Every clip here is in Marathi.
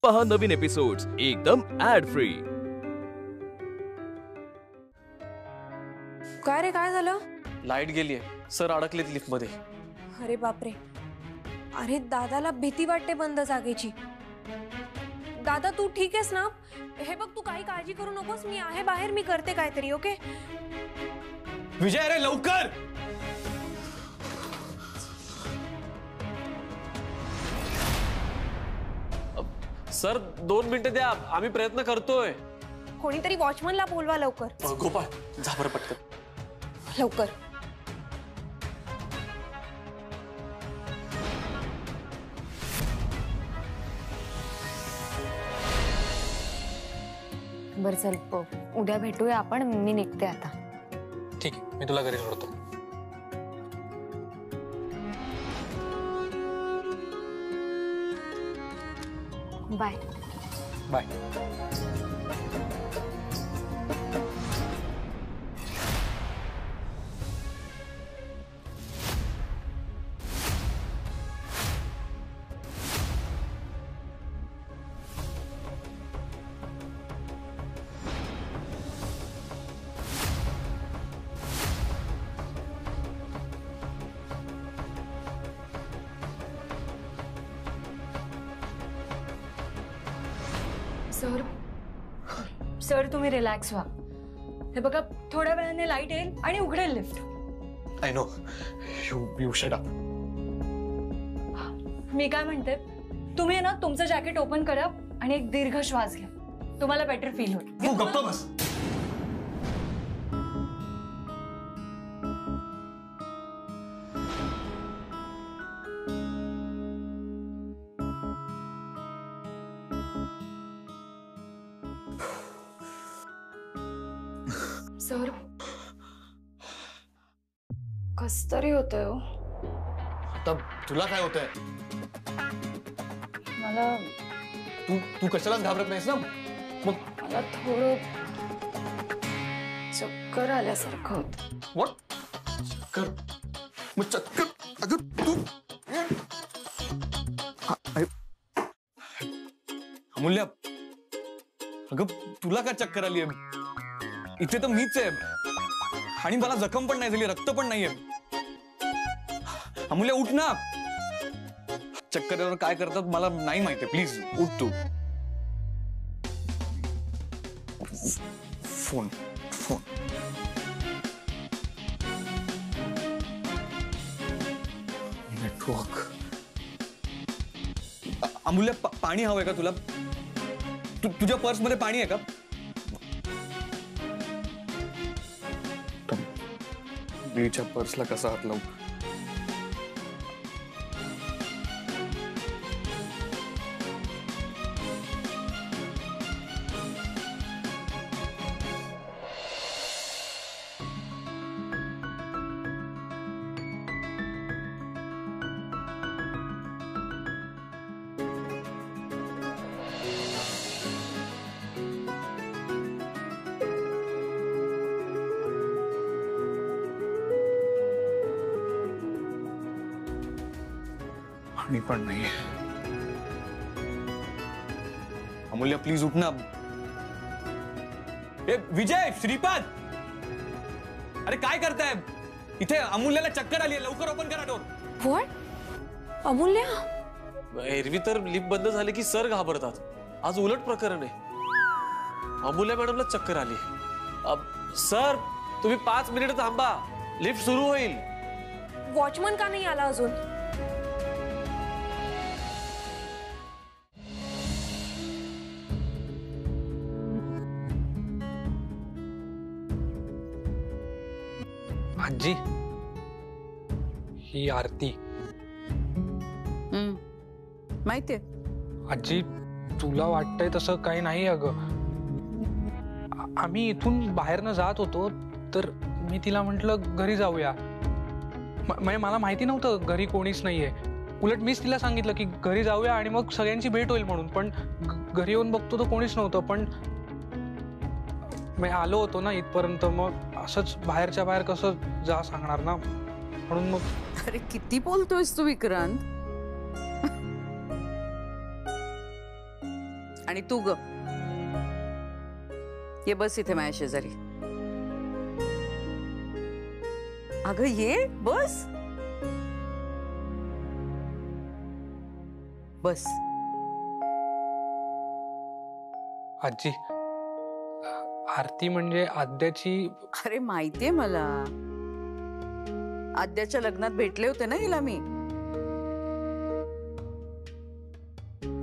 पहा नवीन एपिसोड्स एकदम ऍड फ्री। काय रे, काय झालं? लाईट गेलीये, सर अडकलेत लिफ्ट मध्ये। अरे बापरे, अरे दादाला भीती वाटते बंद जागेची। दादा तू ठीक आहेस ना? हे बघ, तू काही काळजी करू नकोस, मी आहे बाहेर, मी करते काहीतरी। ओके विजय, अरे लवकर। सर 2 मिनिटं द्या, आम्ही प्रयत्न करतोय। कोणीतरी वॉचमनला बोलवा लवकर। गोपाळ जा बरं पटकन लवकर। बर चल, उद्या भेटूया आपण, मी निघते आता। ठीक आहे, मी तुला घरी सोडतो। Bye bye. सर, सर तुम्ही रिलॅक्स व्हा। हे बघा, थोड्या वेळाने लाईट येईल आणि उघडेल lift. I know, you shut up. मी काय म्हणते, तुम्ही ना तुमचं जॅकेट ओपन करा आणि एक दीर्घ श्वास घ्या, तुम्हाला बेटर फील होईल। तू गप्प बस। सर, कस तरी होतंय हो। आता तुला काय होतंय? मला तू कशालाच घाबरत नाहीस ना? मग मला थोडं चक्कर आल्यासारखं होतं। व्हॉट? चक्कर? मग चक्कर? अगं तू अमूल्य, अगं तुला का चक्कर आली आहे? इथे तर मीच आहे आणि मला जखम पण नाही झाली, रक्त पण नाहीये। अमूल्य उठ ना। चक्कर काय करतात मला नाही माहिती, प्लीज उठ तू। Phone phone network. अमूल्य पाणी हवंय का तुला? तुझ्या पर्स मध्ये पाणी आहे का? बीच्या पर्सला कसा हात लावू? मी पण नाही। अमूल्य प्लीज उठ ना। ए विजय, श्रीपाद, अरे काय करताय इथे? अमूल्याला चक्कर आली आहे, लवकर ओपन करा डोर। व्हॉट? अमूल्य? एरवी तर लिफ्ट बंद झाले की सर घाबरतात, आज उलट प्रकरण आहे। अमूल्य मॅडमला चक्कर आली। सर तुम्ही 5 मिनिट थांबा, लिफ्ट सुरू होईल। वॉचमन का नाही आला अजून? आजी, ही आरती। माहितीये आजी, तुला वाटतंय तसं काही नाही अगं। आम्ही इथून बाहेरनं जात होतो तर मी तिला म्हटलं घरी जाऊया। मला माहिती नव्हतं घरी कोणीच नाहीये, उलट मीच तिला सांगितलं की घरी जाऊया आणि मग सगळ्यांची भेट होईल म्हणून। पण घरी येऊन बघतो तर कोणीच नव्हतं। पण मी आलो होतो ना इथपर्यंत, मग असंच बाहेरच्या बाहेर कसं जा सांगणार ना, म्हणून मग। अरे किती बोलतोयस तू विक्रांत? आणि तू ग ये बस इथे माझ्या शेजारी. अगं ये बस बस. आजी, आरती म्हणजे आद्याची. अरे माहितीये मला, आद्याच्या लग्नात भेटले होते ना हिला मी.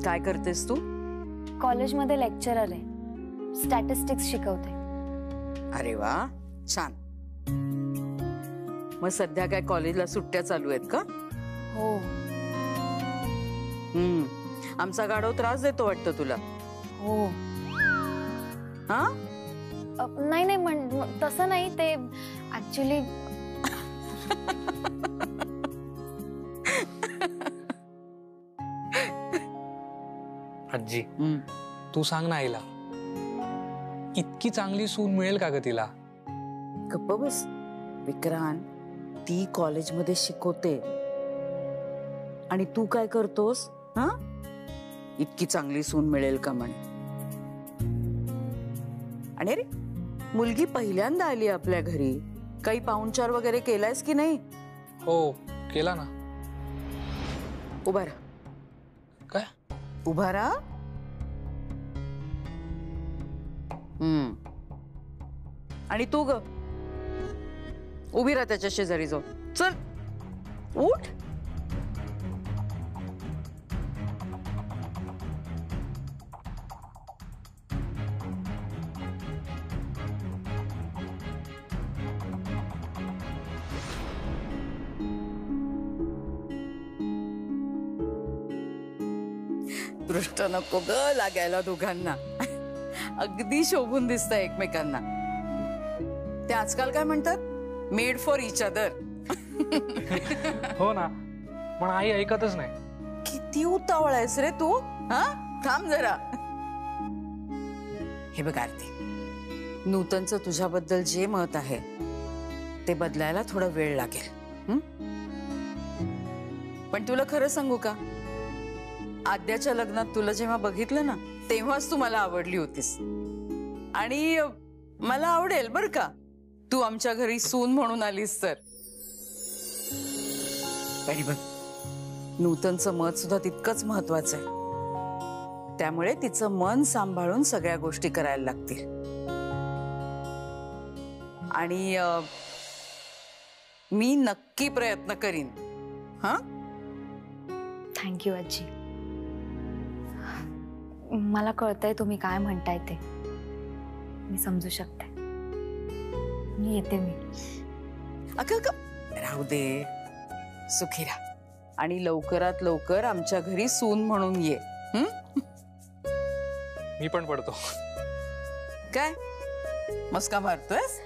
काय करतेस तू? कॉलेजमध्ये लेक्चरर आहे, स्टॅटिस्टिक्स शिकवते. अरे वा, छान. मग सध्या काय कॉलेजला सुट्ट्या चालू आहेत का? हो. आमचा गाढव त्रास देतो वाटतं तुला. हो. हा? नाही नाही, तसं नाही, ते ऍक्च्युली आजी, तू सांग ना आईला, इतकी चांगली सून मिळेल का ग तिला? गप्प बस विक्रांत, ती कॉलेजमध्ये शिकवते आणि तू काय करतोस? हा, इतकी चांगली सून मिळेल का म्हणे. आणि अरे मुलगी पहिल्यांदा आली आपल्या घरी, काही पाहुणचार वगैरे केलायस की नाही? हो केला ना. उभा राहा. काय? उभा राहा. आणि तू ग उभी राहा त्याच्या शेजारी जाऊ. चल उठ. दृष्ट नको ग लागायला दोघांना. अगदी शोभून दिसतं एकमेकांना. ते आजकाल काय म्हणतात, मेड फॉर इच अदर. हो ना, पण आई ऐकतच नाही. किती उतावळ आहेस रे तू. हा, थांब जरा. हे बघ आरती, नूतनचं तुझ्याबद्दल जे मत आहे ते बदलायला थोडा वेळ लागेल. पण तुला खरं सांगू का, आद्याच्या लग्नात तुला जेव्हा बघितलं ना तेव्हाच तू मला आवडली होतीस. आणि मला आवडेल बर का तू आमच्या घरी सून म्हणून आलीस तर. आणि बघ, नूतनचं मत सुद्धा तितकंच महत्वाचं आहे. त्यामुळे तिचं मन सांभाळून सगळ्या गोष्टी करायला लागतील. आणि मी नक्की प्रयत्न करीन. हा, थँक्यू आजी. मला कळतंय तुम्ही काय म्हणताय ते, मी समजू शकते. मी येते. मी राहू दे, सुखी राहा. आणि लवकरात लवकर आमच्या घरी सून म्हणून ये. मी पण पडतो. काय मस्का मारतोयस?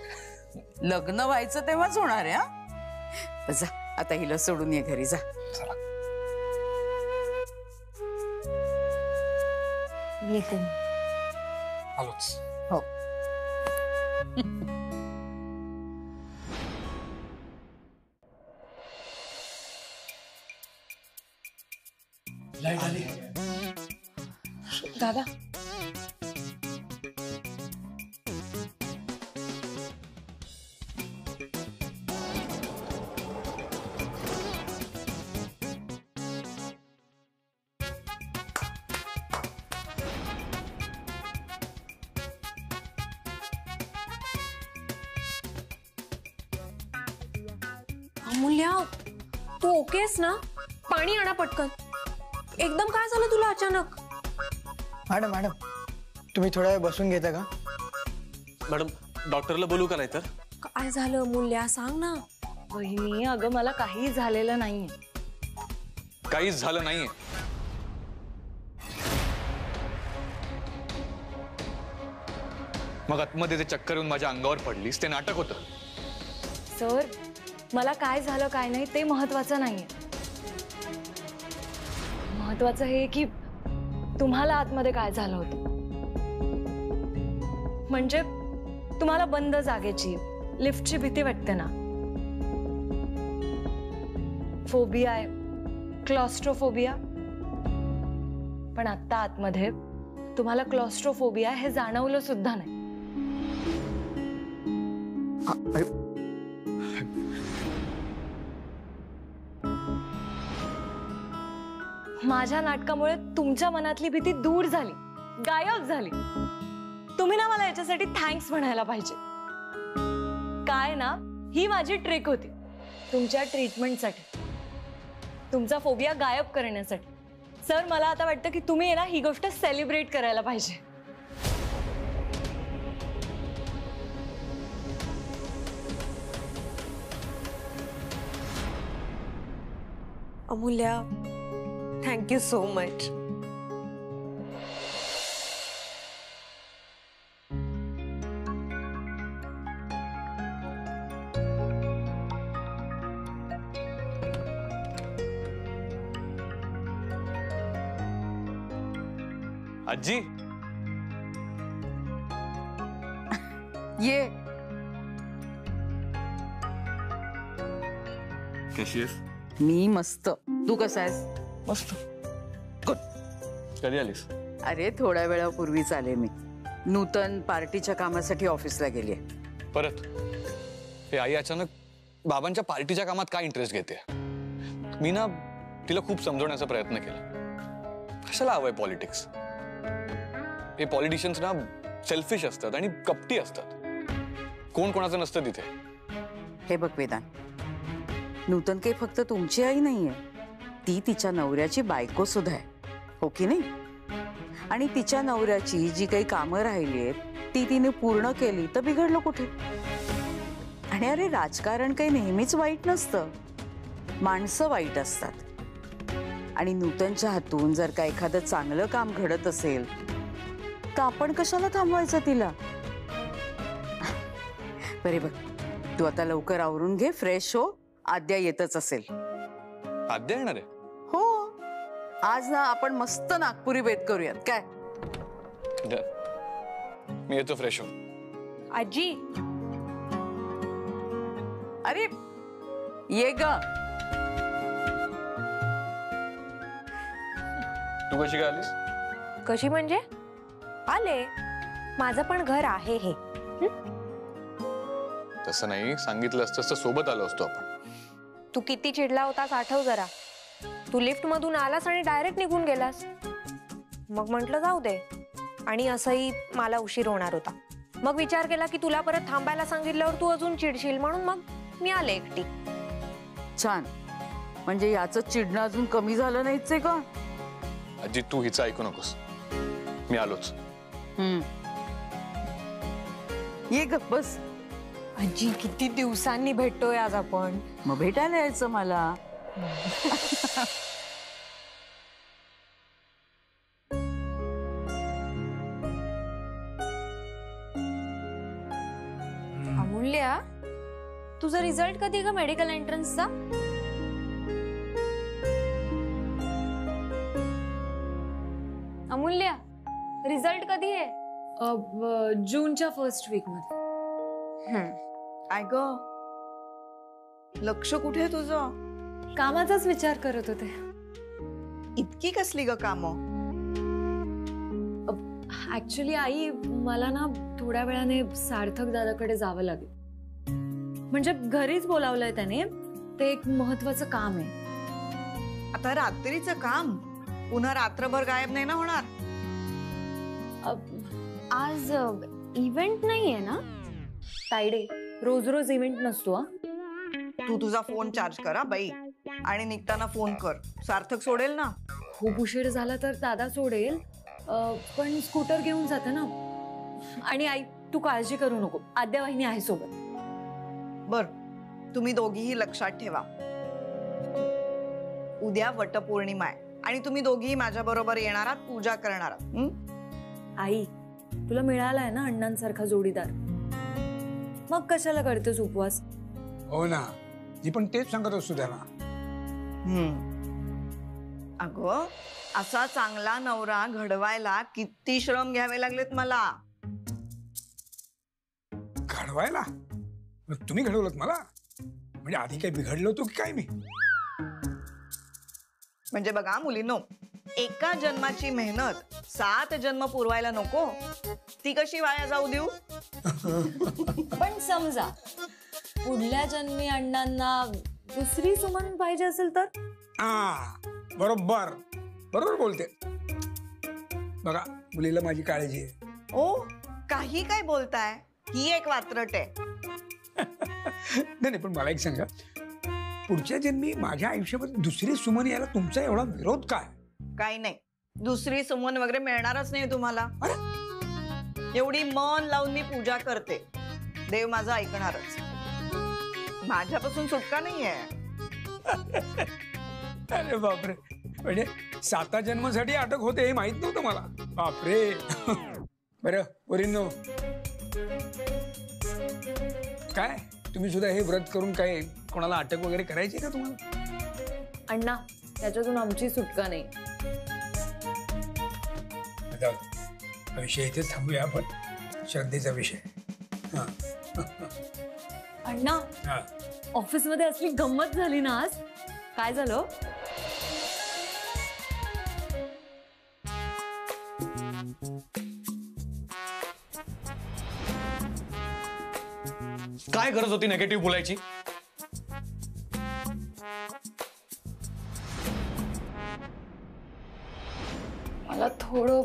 लग्न व्हायचं तेव्हाच होणार आहे. हा, जा आता हिला सोडून ये घरी. जा. येते मी. आलोच. हो. दादा, अमूल्या, तू ओकेस ना? पाणी आणा पटकन. एकदम काय झालं तुला अचानक? मॅडम मॅडम, तुम्ही थोडा वेळ बसून घेता का? मॅडम, डॉक्टरला बोलू का? नाही तर काय झालं अमूल्या, सांग ना. वहिनी, अगं मला काही झालेलं नाहीये. काहीच झालं नाहीये. मग आतमध्ये ते चक्कर येऊन माझ्या अंगावर पडलीस, ते नाटक होतं. सर, मला काय झालं काय नाही ते महत्वाचं नाहीये. महत्वाचं हे की तुम्हाला आतमध्ये काय झालं होतं. म्हणजे तुम्हाला बंद जागेची, लिफ्टची भीती वाटते ना. फोबिया आहे, क्लॉस्ट्रोफोबिया. पण आता आतमध्ये तुम्हाला क्लॉस्ट्रोफोबिया हे जाणवलं सुद्धा नाही. माझ्या नाटकामुळे तुमच्या मनातली भीती दूर झाली, गायब झाली. तुम्ही ना मला याच्यासाठी थँक्स म्हणायला पाहिजे. काय ना, ही माझी ट्रिक होती तुमच्या ट्रीटमेंटसाठी, तुमचा फोबिया गायब करण्यासाठी. सर, मला आता वाटतं की तुम्ही ना ही गोष्ट सेलिब्रेट करायला पाहिजे. Amulya, thank you so much. आजी ये. कशी आहेस? मी मस्त. तू कसा आहेस? मस्त. गुड. कधी आलीस? अरे थोड्या वेळापूर्वीच आले मी. नूतन पार्टीच्या कामासाठी ऑफिसला गेली. परत हे आई अचानक बाबांच्या पार्टीच्या कामात काय इंटरेस्ट घेते? मी ना तिला खूप समजवण्याचा प्रयत्न केला. कशाला हवंय पॉलिटिक्स? हे पॉलिटिशियन्स ना सेल्फिश असतात आणि कपटी असतात. कोण कोणाचं नसतं तिथे. हे बघ वेदांत, नूतन काही फक्त तुमची आई नाहीये, ती तिच्या नवऱ्याची बायको सुद्धा आहे, हो की नाही? आणि तिच्या नवऱ्याची जी काही कामं राहिली ती तिने पूर्ण केली तर बिघडलं कुठे? आणि अरे, राजकारण काही नेहमीच वाईट नसतं, माणसं वाईट असतात. आणि नूतनच्या हातून जर का एखादं चांगलं काम घडत असेल तर आपण कशाला थांबवायचं तिला? बरे बघ, तू आता लवकर आवरून घे, फ्रेश हो. आद्या येतच असेल. आद्या येणार आहे? हो, आज ना आपण मस्त नागपुरी बेत करूयात काय? मी येतो फ्रेश हो. आजी, अरे ये ग. तू कशी काय आलीस? कशी म्हणजे? आले, माझं पण घर आहे हे. तसं नाही, सांगितलं असतं तर सोबत आलो असतो आपण. तू किती चिडला होतास आठव जरा. तू लिफ्ट मधून आलास आणि डायरेक्ट निघून गेलास. मग म्हंटल जाऊ दे. आणि असंही मला उशीर होणार होता. मग विचार केला की तुला परत थांबायला सांगितल्यावर तू अजून चिडशील, म्हणून मग मी आले एकटी. छान. म्हणजे याचं चिडणं अजून कमी झालं नाहीच आहे का? आजी, तू हिचं ऐकू नकोस. मी आलोच. ये ग, बस. आजी, किती दिवसांनी भेटतोय आज आपण. मग भेटायला यायचं मला. अमूल्या, तुझा रिझल्ट कधी ग मेडिकल एंट्रन्सचा? अमूल्या, रिझल्ट कधी आहे? जूनच्या फर्स्ट वीक मध्ये. काय ग, लक्ष कुठे तुझं? कामाचाच विचार करत होते. इतकी कसली ग कामं? ऍक्च्युली आई, मला ना थोड्या वेळाने सार्थक दादाकडे जावं लागेल. म्हणजे घरीच बोलावलंय त्याने. ते एक महत्वाचं काम आहे. आता रात्रीचं काम पुन्हा रात्रभर गायब नाही ना होणार? आज इव्हेंट नाहीये ना ताईडे? रोज रोज इव्हेंट नसतो. तू तुझा फोन चार्ज करा बाई, आणि निघताना फोन कर. सार्थक सोडेल ना? खूप उशीर झाला तर दादा सोडेल, पण स्कूटर घेऊन जाते ना. आणि आई, तू काळजी करू नको, आद्या वाहिनी आहे सोबत. बर, तुम्ही दोघीही लक्षात ठेवा, उद्या वटपौर्णिमा आहे आणि तुम्ही दोघीही माझ्या बरोबर येणार आहात, पूजा करणार आहात. आई, तुला मिळालाय ना अण्णांसारखा जोडीदार, मग कशाला करतेस उपवास? हो ना, जी पण तेच सांगत असतो त्याला. अगं, असा चांगला नवरा घडवायला किती श्रम घ्यावे लागलेत मला. घडवायला? मग तुम्ही घडवलं मला? म्हणजे आधी काही बिघडलो होतो की काय मी? म्हणजे बघा मुलींनो, एका जन्माची मेहनत 7 जन्म पुरवायला नको? ती कशी वाया जाऊ देऊ? पण समजा पुढल्या जन्मी अण्णांना दुसरी सुमन पाहिजे असेल तर? बरोबर बरोबर बोलते. बघा, मुलीला माझी काळजी आहे. ओ, काही काय बोलताय? ही एक वात्रट आहे. नाही पण मला एक सांगा, पुढच्या जन्मी माझ्या आयुष्यामध्ये दुसरी सुमन यायला तुमचा एवढा विरोध काय? काही नाही, दुसरी सुमन वगैरे मिळणारच नाही तुम्हाला. एवढी मन लावून मी पूजा करते, देव माझं ऐकणारच. माझ्यापासून सुटका नाहीये. अरे बापरे, म्हणजे 7 जन्मासाठी अटक होते हे माहित नव्हतं मला. बापरे. बरं पोरींनो, काय तुम्ही सुद्धा हे व्रत करून काय कोणाला अटक वगैरे करायची का तुम्हाला? अण्णा, त्याच्यातून आमची सुटका नाही. विषय इथेच थांबूया आपण. श्रद्धेचा विषय. अण्णा, ऑफिस मध्ये असली गंमत झाली ना आज. काय झालं? काय गरज होती नेगेटिव्ह बोलायची? मला थोडं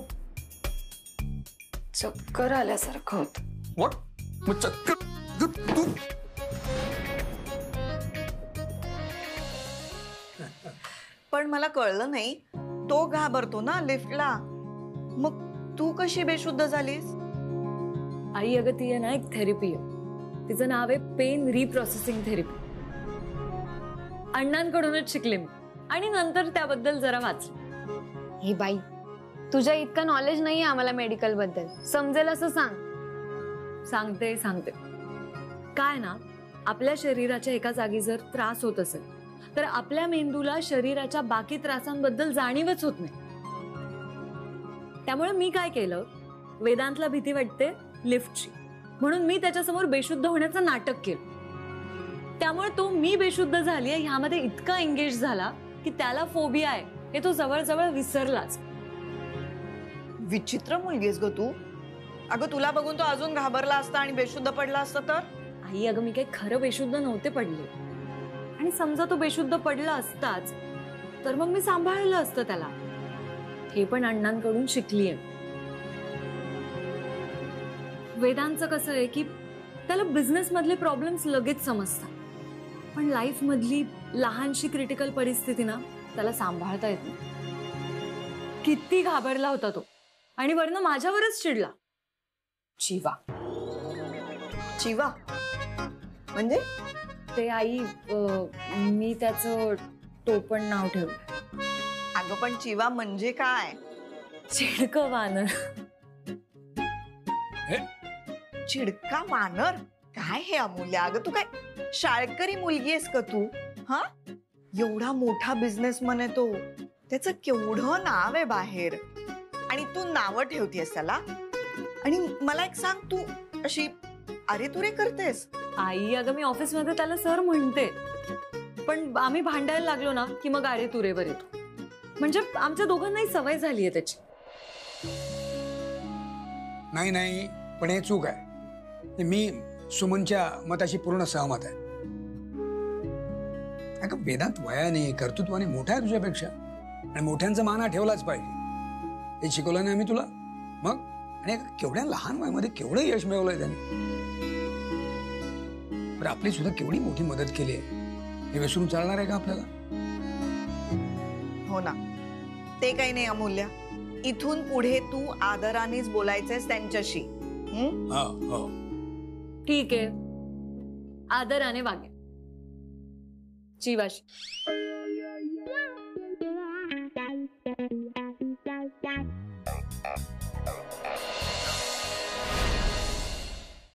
चक्कर आल्यासारखं होत. व्हॉट? मग चक्कर तू? पण मला कळलं नाही, तो घाबरतो ना लिफ्टला, मग तू कशी बेशुद्ध झालीस? आई, अगं ती आहे ना एक थेरपी आहे. तिचं नाव आहे पेन रिप्रोसेसिंग थेरपी. अण्णांकडूनच शिकले मी आणि नंतर त्याबद्दल जरा वाचले. हे बाई, तुझ्या इतकं नॉलेज नाही आम्हाला मेडिकल बद्दल. समजेल असं सांग. सांगते. काय ना, आपल्या शरीराच्या एका जागी जर त्रास होत असेल तर आपल्या मेंदूला शरीराच्या बाकी त्रासांबद्दल जाणीवच होत नाही. त्यामुळे मी काय केलं, वेदांतला भीती वाटते लिफ्टची, म्हणून मी त्याच्यासमोर बेशुद्ध होण्याचं नाटक केलं. त्यामुळे तो मी बेशुद्ध झालीये ह्यामध्ये इतका एंगेज झाला की त्याला फोबिया आहे हे तो जवळजवळ विसरलाच. विचित्र मुलगी आहेस ग तू. अगं तुला बघून तो अजून घाबरला असता आणि बेशुद्ध पडला असता तर? आई, अगं मी काही खरं बेशुद्ध नव्हते पडले. आणि समजा तो बेशुद्ध पडला असताच तर मग मी सांभाळलं असतं त्याला. हे पण अण्णांकडून शिकलीये. वेदांचं कसं आहे की त्याला बिझनेस मधले प्रॉब्लेम्स लगेच समजतात, पण लाईफ मधली लहानशी क्रिटिकल परिस्थिती ना त्याला सांभाळता येत नाही. किती घाबरला होता तो आणि वरनं माझ्यावरच चिडला. चिवा म्हणजे? ते आई, मी त्याचं टोपण नाव ठेवलं. अगं पण चिवा म्हणजे काय? चिडकं वानर. चिडका वानर? काय हे अमूल्य, अगं तू काय शाळकरी मुलगी आहेस का तू? हा, एवढा मोठा बिझनेसमन आहे तो, त्याचं केवढं नाव आहे बाहेर आणि तू नावं ठेवतेस त्याला. आणि मला एक सांग, तू अशी अरे तुरे करतेस? आई, अगं मी ऑफिस मध्ये त्याला सर म्हणते, पण आम्ही भांडायला लागलो ना की मग अरे तुरेवर येतो. म्हणजे आमच्या दोघांनाही सवय झालीये त्याची. नाही पण हे चूक आहे. मी सुमनच्या मताशी पूर्ण सहमत आहे. अगं वेदांत वयाने कर्तृत्वाने मोठा आहे तुझ्यापेक्षा आणि मोठ्यांचा मान हा ठेवलाच पाहिजे. हे शिकवलं नाही मी तुला? मग आणि केवढ्या लहान वयामध्ये केवढं यश मिळवलंय त्याने. पण आपली सुद्धा केवढी मोठी मदत केली आहे, हे विसरून चालणार आहे का आपल्याला? हो ना, ते काही नाही अमूल्य. इथून पुढे तू आदरानेच बोलायचंयस त्यांच्याशी. हो. ठीक आहे, आदराने वागे. चिवाशी.